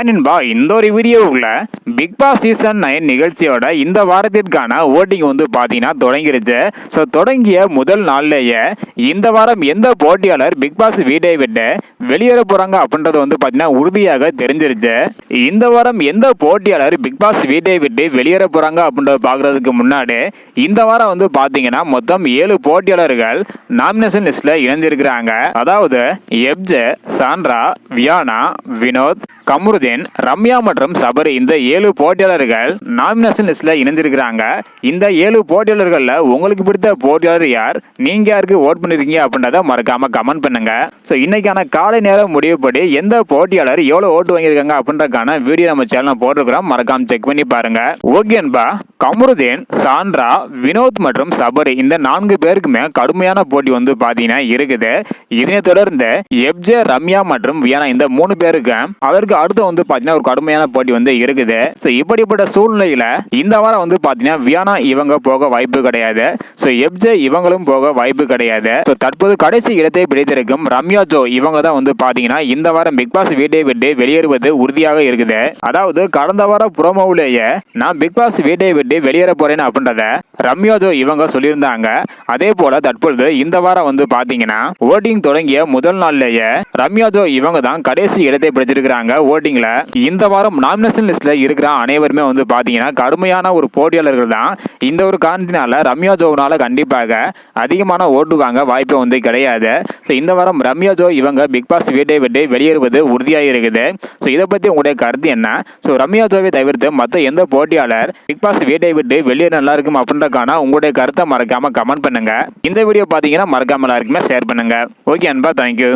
நண்பா, இந்த ஒரு வீடியோவுல பிக் பாஸ் சீசன் 9 நிகழ்ச்சியோட இந்த வாரத்திற்கான ஓட்டிங் வந்து பார்த்தீங்கன்னா தொடங்கிருச்சு. ஸோ தொடங்கிய முதல் நாள்லேயே இந்த வாரம் எந்த போட்டியாளர் பிக் பாஸ் வீட்டை விட்டு வெளியேற போறாங்க அப்படின்றது வந்து பார்த்தீங்கன்னா உறுதியாக தெரிஞ்சிருச்சு. இந்த வாரம் எந்த போட்டியாளர் பிக் பாஸ் வீட்டை விட்டு வெளியேற போறாங்க அப்படின்றத பார்க்கறதுக்கு முன்னாடி இந்த வாரம் வந்து பார்த்தீங்கன்னா மொத்தம் 7 போட்டியாளர்கள் நாமினேஷன் லிஸ்ட்ல இணைஞ்சிருக்கிறாங்க. அதாவது எப்ஜே, சாண்ட்ரா, வியானா, வினோத், கமருதீன், ரம்யா மற்றும் சபரி இந்த 7 போட்டியாளர்கள் நாமினேஷன் லிஸ்ட்ல இணைந்திருக்கிறாங்க. இந்த 7 போட்டியாளர்கள்ல உங்களுக்கு பிடித்த போட்டியாளர் யார், நீங்க யாருக்கு ஓட் பண்ணிருக்கீங்க அப்படின்றத மறக்காம கமெண்ட் பண்ணுங்க. ஸோ இன்னைக்கான காலை நேரம் முடிவுப்படி எந்த போட்டியாளர் எவ்வளவு ஓட்டு வாங்கியிருக்காங்க அப்படின்றக்கான வீடியோ நம்ம சேனல் போட்டிருக்கிறோம், மறக்காம செக் பண்ணி பாருங்க. ஓகேன்பா, கமருதீன், சாண்ட்ரா, வினோத் மற்றும் சபரி இந்த 4 பேருக்குமே கடுமையான போட்டி வந்து பாத்தீங்கன்னா இருக்குது. இதனை தொடர்ந்து எப்ஜே, ரம்யா மற்றும் வியானா இந்த 3 பேருக்கு அதற்கு அடுத்து வந்து பாத்தீங்கன்னா ஒரு கடுமையான போட்டி வந்து இருக்குது. இப்படிப்பட்ட சூழ்நிலையில இந்த வாரம் வந்து பாத்தீங்கன்னா வியானா இவங்க போக வாய்ப்பு கிடையாது. எப்ஜே இவங்களும் போக வாய்ப்பு கிடையாது. தற்போது கடைசி இடத்தை பிடித்திருக்கும் ரம்யா ஜோ இவங்க தான் வந்து பாத்தீங்கன்னா இந்த வாரம் பிக் பாஸ் வீட்டை விட்டு வெளியேறுவது உறுதியாக இருக்குது. அதாவது கடந்த வாரம் புரோமோவிலேயே நான் பிக் பாஸ் வீட்டை விட்டு வெளியேற போறேன் அப்படின்றத ரம்யா ஜோ இவங்க சொல்லியிருந்தாங்க. அதே போல தற்பொழுது இந்த வாரம் வந்து பாத்தீங்கன்னா ஓட்டிங் தொடங்கிய முதல் நாள்லேயே ரம்யா ஜோ இவங்க தான் கடைசி இடத்தை பிடிச்சிருக்கிறாங்க ஓட்டிங்ல. இந்த வாரம் நாமினேஷன் லிஸ்ட்ல இருக்கிற அனைவருமே வந்து பாத்தீங்கன்னா கடுமையான ஒரு போட்டியாளர்கள் தான். இந்த ஒரு காரணத்தினால ரம்யா ஜோனால கண்டிப்பாக அதிகமான ஓட்டு வாங்க வாய்ப்பு வந்து கிடையாது. இந்த வாரம் ரம்யா ஜோ இவங்க பிக் பாஸ் வீட்டை விட்டு வெளியேறுவது உறுதியாக இருக்குது. இதை பத்தி உங்களுடைய கருத்து என்ன? ரம்யா ஜோவை தவிர்த்து மற்ற எந்த போட்டியாளர் பிக் பாஸ் வீட்டை விட்டு வெளியேற நல்லா இருக்கும் அப்படின்றக்கான உங்களுடைய கருத்தை மறக்காம கமெண்ட் பண்ணுங்க. இந்த வீடியோ பாத்தீங்கன்னா மறக்காம எல்லாருக்குமே ஷேர் பண்ணுங்க. ஓகே அன்பா, தேங்க்யூ.